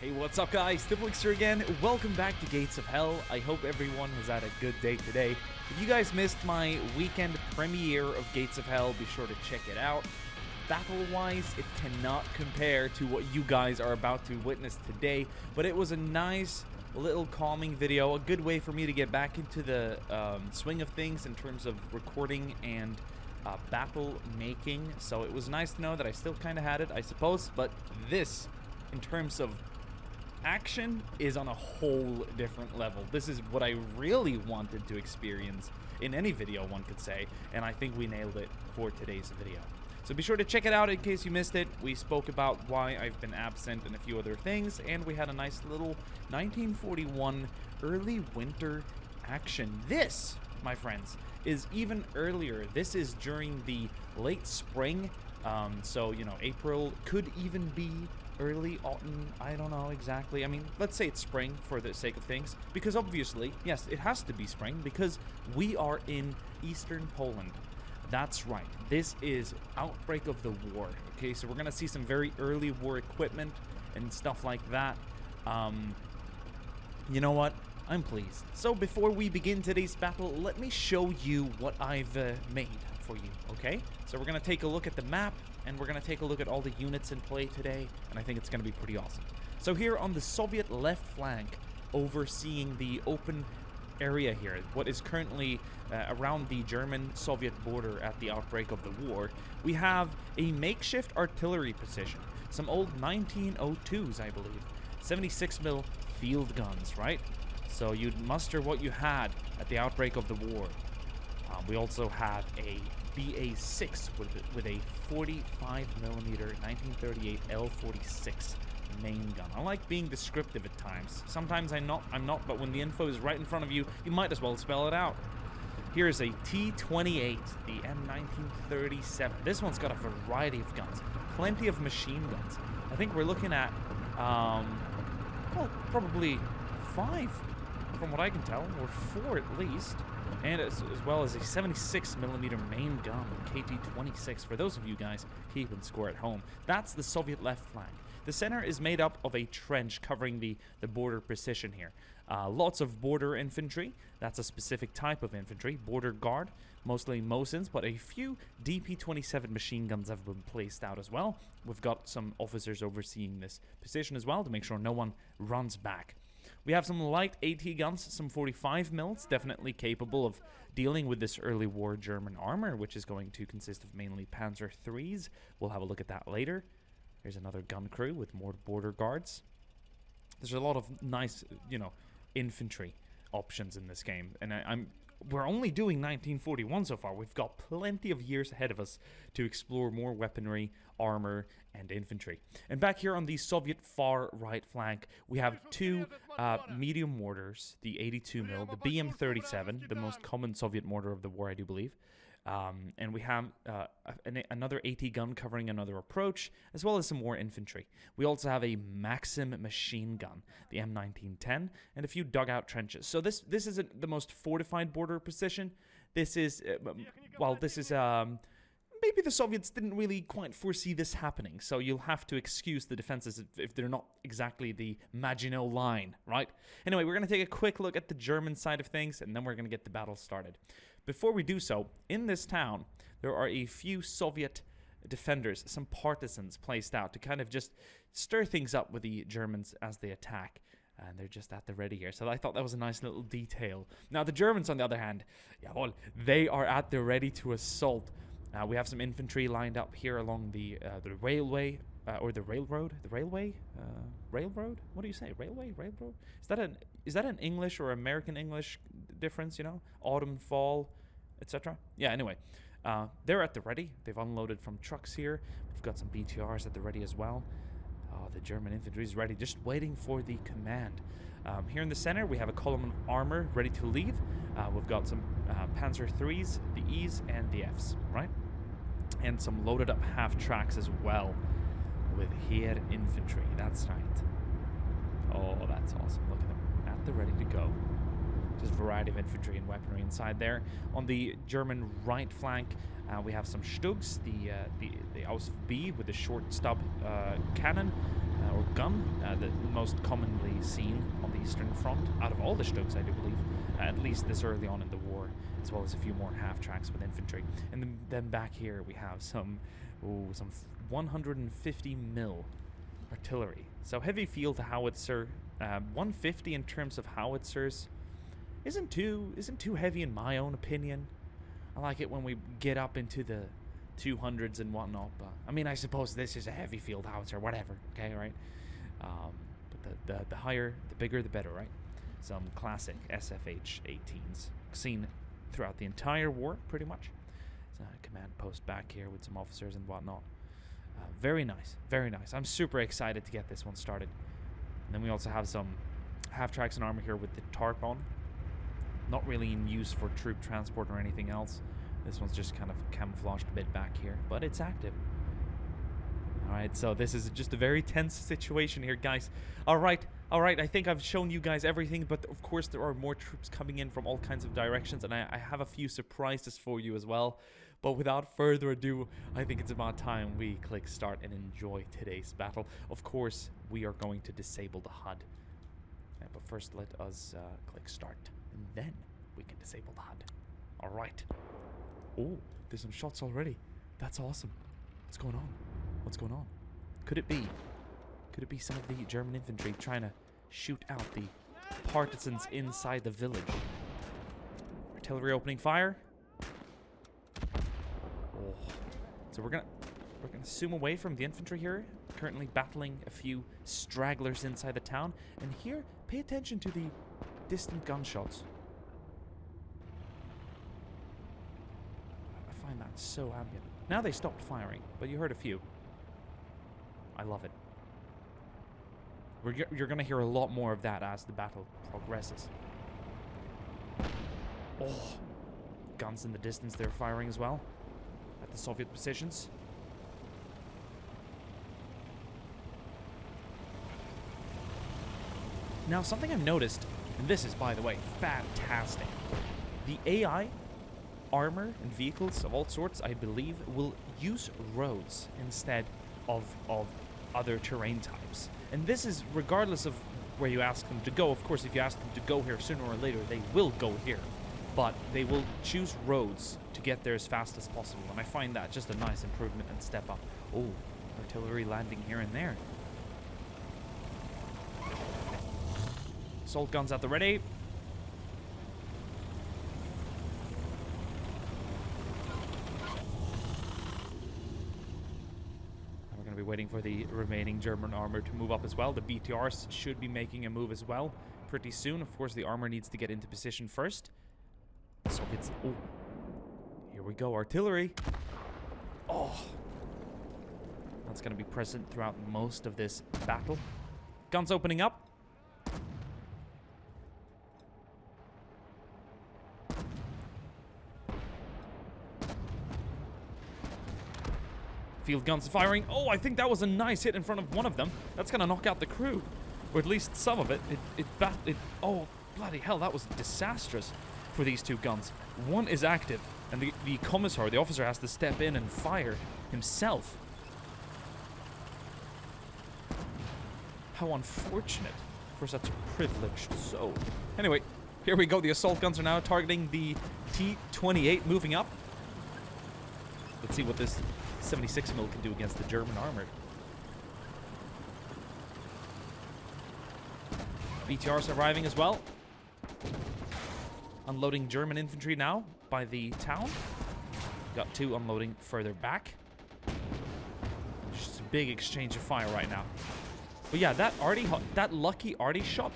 Hey, what's up guys? Diplex here again. Welcome back to Gates of Hell. I hope everyone has had a good day today. If you guys missed my weekend premiere of Gates of Hell, be sure to check it out. Battle-wise, it cannot compare to what you guys are about to witness today, but it was a nice little calming video, a good way for me to get back into the swing of things in terms of recording and battle making. So it was nice to know that I still kind of had it, I suppose, but this, in terms of action, is on a whole different level. This is what I really wanted to experience in any video, one could say, and I think we nailed it for today's video. So be sure to check it out in case you missed it. We spoke about why I've been absent and a few other things, and we had a nice little 1941 early winter action. This, my friends, is even earlier. This is during the late spring, so, you know, April could even be early autumn, I don't know exactly. I mean, let's say it's spring for the sake of things, because obviously, yes, it has to be spring because we are in eastern Poland. That's right, this is outbreak of the war, okay? So we're gonna see some very early war equipment and stuff like that. You know what? I'm pleased. So before we begin today's battle, let me show you what I've made for you, okay? So we're gonna take a look at the map, and we're going to take a look at all the units in play today, and I think it's going to be pretty awesome. So here on the Soviet left flank, overseeing the open area here, what is currently around the German-Soviet border at the outbreak of the war, we have a makeshift artillery position. Some old 1902s, I believe. 76mm field guns, right? So you'd muster what you had at the outbreak of the war. We also have a BA-6 with a 45mm 1938 L46 main gun. I like being descriptive at times. Sometimes I'm not, but when the info is right in front of you, you might as well spell it out. Here's a T-28, the M1937. This one's got a variety of guns, plenty of machine guns. I think we're looking at, well, probably 5, from what I can tell, or 4 at least. And as well as a 76mm main gun, KT-26, for those of you guys keeping score at home. That's the Soviet left flank. The center is made up of a trench covering the border position here. Lots of border infantry. That's a specific type of infantry. Border guard, mostly Mosins, but a few DP-27 machine guns have been placed out as well. We've got some officers overseeing this position as well to make sure no one runs back. We have some light AT guns, some 45mm, definitely capable of dealing with this early war German armor, which is going to consist of mainly Panzer IIIs. We'll have a look at that later. There's another gun crew with more border guards. There's a lot of nice, you know, infantry options in this game, and we're only doing 1941 so far. We've got plenty of years ahead of us to explore more weaponry, armor, and infantry. And back here on the Soviet far right flank, we have 2 medium mortars, the 82mm, the BM-37, the most common Soviet mortar of the war, I do believe. And we have another AT gun covering another approach, as well as some more infantry. We also have a Maxim machine gun, the M1910, and a few dugout trenches. So this isn't the most fortified border position. This is, maybe the Soviets didn't really quite foresee this happening, so you'll have to excuse the defenses if they're not exactly the Maginot Line, right? Anyway, we're going to take a quick look at the German side of things, and then we're going to get the battle started. Before we do so, in this town, there are a few Soviet defenders, some partisans placed out to kind of just stir things up with the Germans as they attack. And they're just at the ready here. So I thought that was a nice little detail. Now, the Germans, on the other hand, jawohl, they are at the ready to assault. We have some infantry lined up here along the railway, or the railroad. The railway? Railroad? What do you say? Railway? Railroad? Is that an English or American English difference, you know? Autumn, fall, etc. Yeah, anyway. They're at the ready. They've unloaded from trucks here. We've got some BTRs at the ready as well. Oh, the German infantry is ready, just waiting for the command. Here in the center, we have a column of armor ready to leave. We've got some Panzer IIIs, the E's, and the F's, right? And some loaded up half tracks as well with Heer infantry. That's right. Oh, that's awesome. Look at them at the ready to go. Just a variety of infantry and weaponry inside there. On the German right flank, We have some Stugs, the Aus B with the short stub cannon or gun, the most commonly seen on the Eastern Front out of all the Stugs, I do believe, at least this early on in the war, as well as a few more half-tracks with infantry. And then back here we have some 150 mil artillery. So heavy field howitzer, 150 in terms of howitzers, isn't too heavy in my own opinion. I like it when we get up into the 200s and whatnot, but I mean, I suppose this is a heavy field howitzer, whatever, okay, right? But the higher, the bigger, the better, right? Some classic SFH 18s seen throughout the entire war, pretty much. It's a command post back here with some officers and whatnot. Very nice, very nice. I'm super excited to get this one started. And then we also have some half-tracks and armor here with the tarp on. Not really in use for troop transport or anything else. This one's just kind of camouflaged a bit back here, but it's active. Alright, so this is just a very tense situation here, guys. Alright, I think I've shown you guys everything, but of course there are more troops coming in from all kinds of directions, and I have a few surprises for you as well. But without further ado, I think it's about time we click start and enjoy today's battle. Of course, we are going to disable the HUD. But first, let us click start, and then we can disable the HUD. Alright. Oh, there's some shots already. That's awesome. What's going on? What's going on? Could it be some of the German infantry trying to shoot out the partisans inside the village? Artillery opening fire. Oh. So we're gonna zoom away from the infantry here, currently battling a few stragglers inside the town. And here, pay attention to the distant gunshots. I find that so ambient. Now they stopped firing, but you heard a few. I love it. You're going to hear a lot more of that as the battle progresses. Oh, guns in the distance, they're firing as well at the Soviet positions. Now, something I've noticed, and this is, by the way, fantastic. The AI armor and vehicles of all sorts, I believe, will use roads instead of other terrain types. And this is regardless of where you ask them to go. Of course, if you ask them to go here sooner or later, they will go here. But they will choose roads to get there as fast as possible. And I find that just a nice improvement and step up. Oh, artillery landing here and there. Assault guns at the ready. Waiting for the remaining German armor to move up as well. The BTRs should be making a move as well pretty soon. Of course, the armor needs to get into position first. Soviets. Oh, here we go. Artillery. Oh, that's going to be present throughout most of this battle. Guns opening up. Field guns firing. Oh, I think that was a nice hit in front of one of them. That's going to knock out the crew. Or at least some of it. Oh, bloody hell, that was disastrous for these two guns. One is active, and the commissar, the officer, has to step in and fire himself. How unfortunate for such a privileged soul. Anyway, here we go. The assault guns are now targeting the T-28, moving up. Let's see what this 76 mil can do against the German armor. BTRs arriving as well. Unloading German infantry now by the town. Got two unloading further back. Just a big exchange of fire right now. But yeah, that lucky arty shot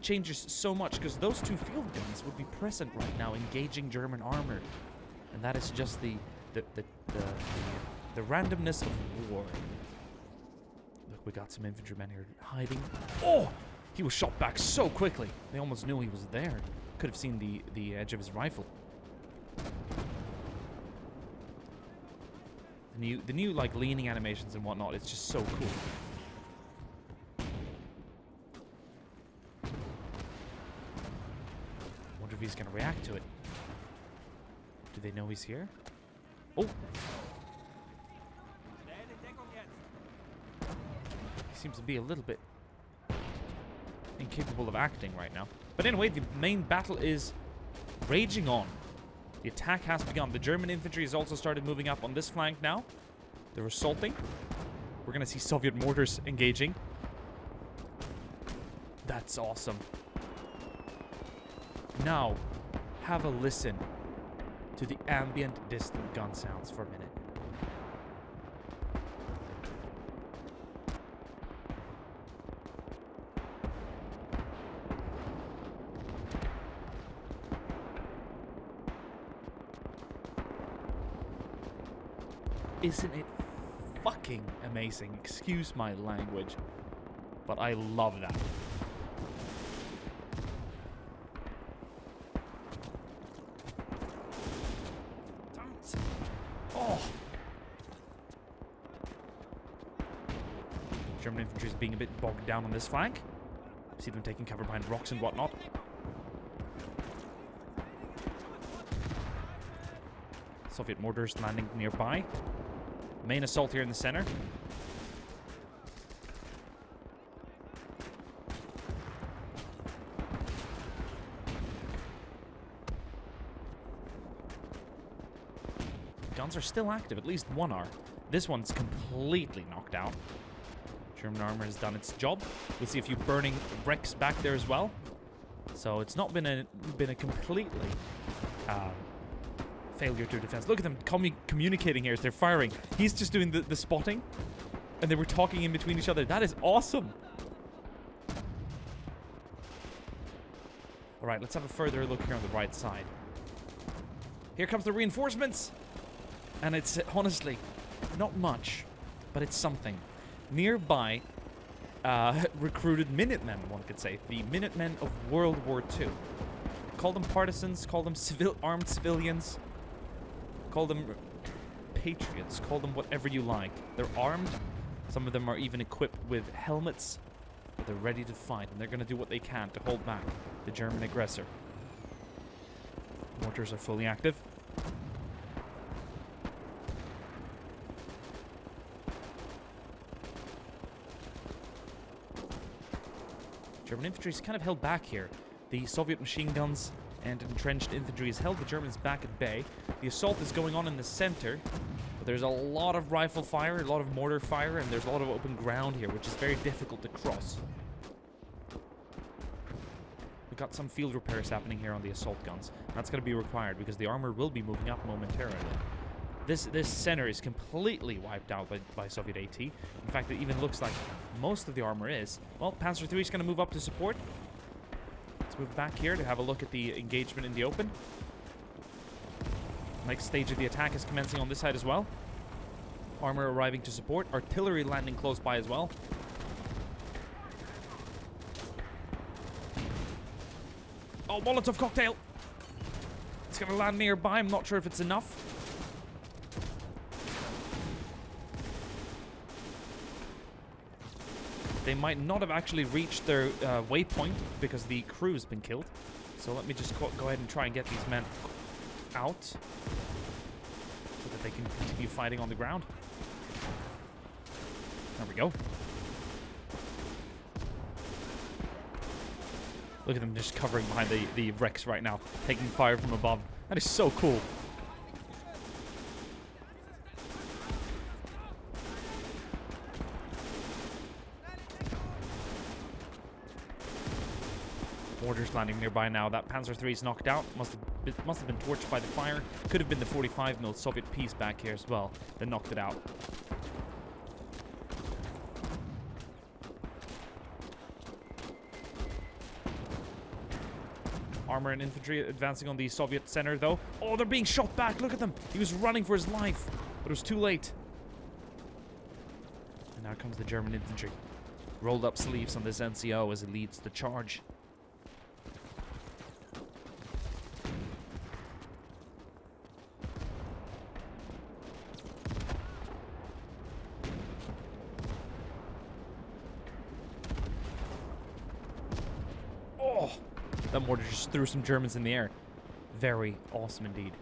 changes so much, because those two field guns would be present right now engaging German armor. And that is just the randomness of war. Look, we got some infantrymen here hiding. Oh! He was shot back so quickly. They almost knew he was there. Could have seen the edge of his rifle. The new like leaning animations and whatnot, it's just so cool. Wonder if he's gonna react to it. Do they know he's here? Oh. He seems to be a little bit incapable of acting right now. But anyway, the main battle is raging on. The attack has begun. The German infantry has also started moving up on this flank now. They're assaulting. We're going to see Soviet mortars engaging. That's awesome. Now, have a listen to the ambient distant gun sounds for a minute. Isn't it fucking amazing? Excuse my language, but I love that. Oh! German infantry is being a bit bogged down on this flank. See them taking cover behind rocks and whatnot. Soviet mortars landing nearby. Main assault here in the center. Guns are still active, at least one are. This one's completely knocked out. German armor has done its job. We'll see a few burning wrecks back there as well. So it's not been a completely failure to defense. Look at them communicating here as they're firing. He's just doing the spotting, and they were talking in between each other. That is awesome. All right, let's have a further look here on the right side. Here comes the reinforcements, and it's honestly not much, but it's something. Nearby, recruited Minutemen, one could say, the Minutemen of World War II. Call them partisans, call them armed civilians. Call them patriots. Call them whatever you like. They're armed. Some of them are even equipped with helmets. But they're ready to fight, and they're going to do what they can to hold back the German aggressor. Mortars are fully active. German infantry is kind of held back here. The Soviet machine guns and entrenched infantry has held the Germans back at bay. The assault is going on in the center, but there's a lot of rifle fire, a lot of mortar fire, and there's a lot of open ground here, which is very difficult to cross. We've got some field repairs happening here on the assault guns. That's going to be required because the armor will be moving up momentarily. This center is completely wiped out by Soviet AT. In fact, it even looks like most of the armor is. Well, Panzer III is going to move up to support. Let's move back here to have a look at the engagement in the open. Next stage of the attack is commencing on this side as well. Armor arriving to support. Artillery landing close by as well. Oh, Molotov cocktail! It's going to land nearby. I'm not sure if it's enough. They might not have actually reached their waypoint because the crew's been killed. So let me just go ahead and try and get these men out so that they can continue fighting on the ground. There we go. Look at them just covering behind the wrecks right now, taking fire from above. That is so cool. Mortars landing nearby now. That Panzer III is knocked out. Must have been torched by the fire. Could have been the 45mm Soviet piece back here as well that knocked it out. Armor and infantry advancing on the Soviet center, though. Oh, they're being shot back. Look at them. He was running for his life, but it was too late. And now comes the German infantry. Rolled up sleeves on this NCO as it leads the charge. That mortar just threw some Germans in the air. Very awesome indeed.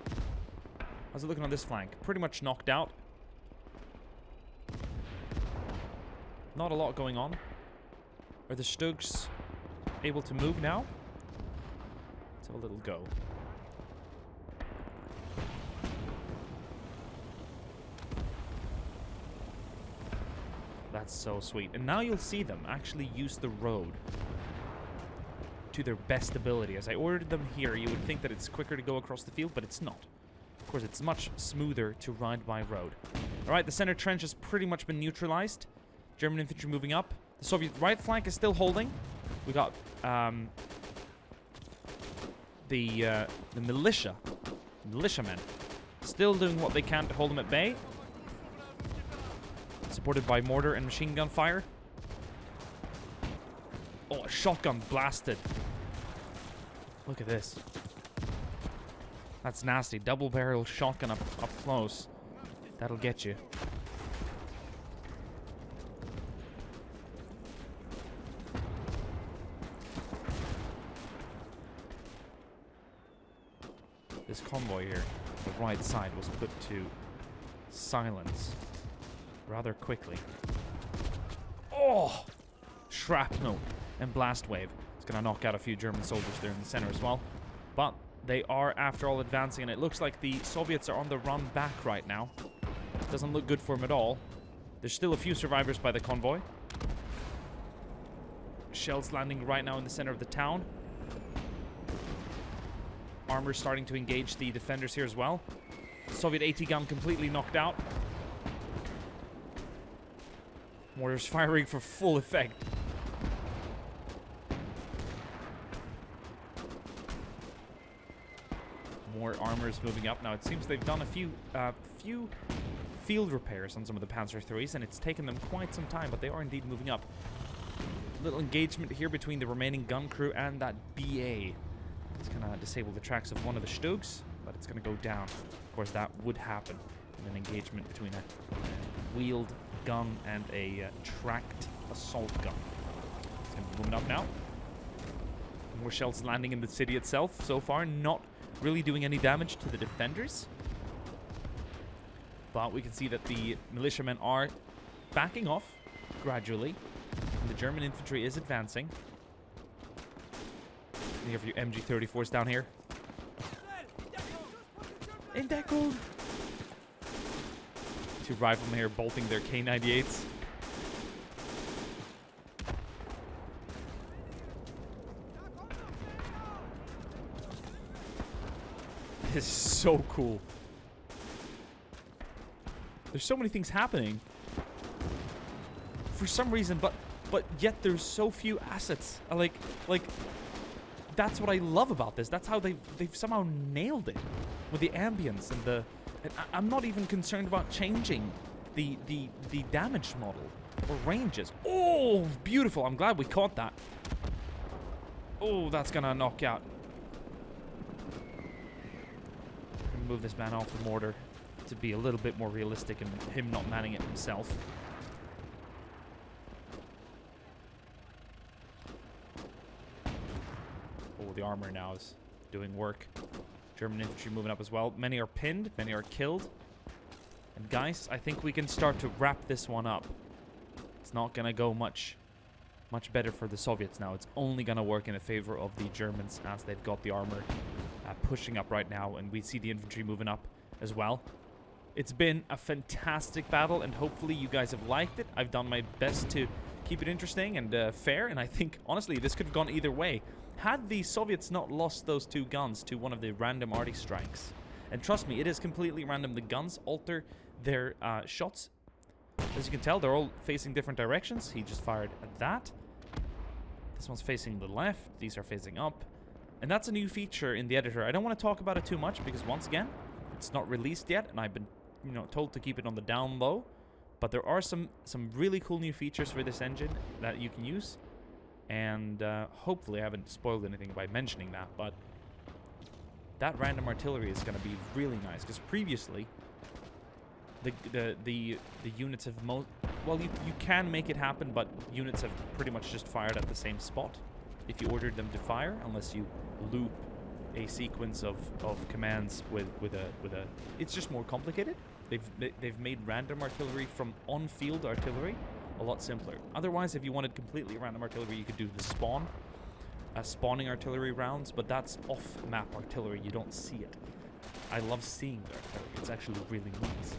How's it looking on this flank? Pretty much knocked out. Not a lot going on. Are the Stugs able to move now? Let's have a little go. That's so sweet. And now you'll see them actually use the road to their best ability. As I ordered them here, you would think that it's quicker to go across the field, but it's not. Of course, it's much smoother to ride by road. Alright, the center trench has pretty much been neutralized. German infantry moving up. The Soviet right flank is still holding. We got the militiamen still doing what they can to hold them at bay. Supported by mortar and machine gun fire. Oh, a shotgun blasted. Look at this. That's nasty. Double barrel shotgun up close. That'll get you. This convoy here, the right side, was put to silence rather quickly. Oh! Shrapnel and blast wave. It's going to knock out a few German soldiers there in the center as well. But they are, after all, advancing, and it looks like the Soviets are on the run back right now. Doesn't look good for them at all. There's still a few survivors by the convoy. Shells landing right now in the center of the town. Armor starting to engage the defenders here as well. Soviet AT gun completely knocked out. Mortars firing for full effect. More armors moving up. Now it seems they've done a few field repairs on some of the Panzer IIIs, and it's taken them quite some time, but they are indeed moving up. Little engagement here between the remaining gun crew and that BA. It's gonna disable the tracks of one of the Stugs, but it's gonna go down. Of course, that would happen in an engagement between a wheeled gun and a tracked assault gun. It's gonna be moving up now. More shells landing in the city itself so far, not really doing any damage to the defenders. But we can see that the militiamen are backing off gradually. And the German infantry is advancing. You have your MG34s down here. In deckle! Two riflemen here bolting their K98s. This is so cool. There's so many things happening for some reason, but yet there's so few assets. Like that's what I love about this. That's how they've somehow nailed it with the ambience and the. And I'm not even concerned about changing the damage model or ranges. Oh, beautiful! I'm glad we caught that. Oh, that's gonna knock out. Move this man off the mortar to be a little bit more realistic and him not manning it himself. Oh, the armor now is doing work. German infantry moving up as well. Many are pinned, many are killed. And guys, I think we can start to wrap this one up. It's not gonna go much better for the Soviets now. It's only gonna work in the favor of the Germans as they've got the armor pushing up right now, and we see the infantry moving up as well. It's been a fantastic battle, and hopefully you guys have liked it. I've done my best to keep it interesting and fair, and I think, honestly, this could have gone either way. Had the Soviets not lost those two guns to one of the random arty strikes, and trust me, it is completely random. The guns alter their shots. As you can tell, they're all facing different directions. He just fired at that. This one's facing the left. These are facing up. And that's a new feature in the editor. I don't want to talk about it too much because, once again, it's not released yet, and I've been, told to keep it on the down low. But there are some really cool new features for this engine that you can use, and hopefully I haven't spoiled anything by mentioning that. But that random artillery is going to be really nice because previously the units have well, you can make it happen, but units have pretty much just fired at the same spot if you ordered them to fire, unless you loop a sequence of commands with a. It's just more complicated. They've made random artillery from on-field artillery a lot simpler. Otherwise, if you wanted completely random artillery, you could do the spawning artillery rounds, but that's off-map artillery. You don't see it. I love seeing the artillery. It's actually really nice.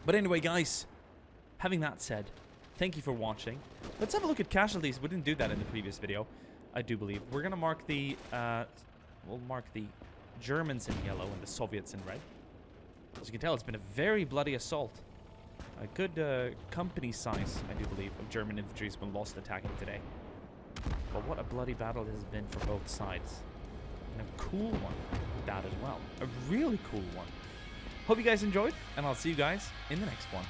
But anyway, guys, having that said, thank you for watching. Let's have a look at casualties. We didn't do that in the previous video, I do believe. We're gonna mark the we'll mark the Germans in yellow and the Soviets in red. As you can tell, it's been a very bloody assault. A good company size, I do believe, of German infantry has been lost attacking today. But what a bloody battle it has been for both sides. And a cool one with that as well. A really cool one. Hope you guys enjoyed, and I'll see you guys in the next one.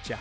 Ciao.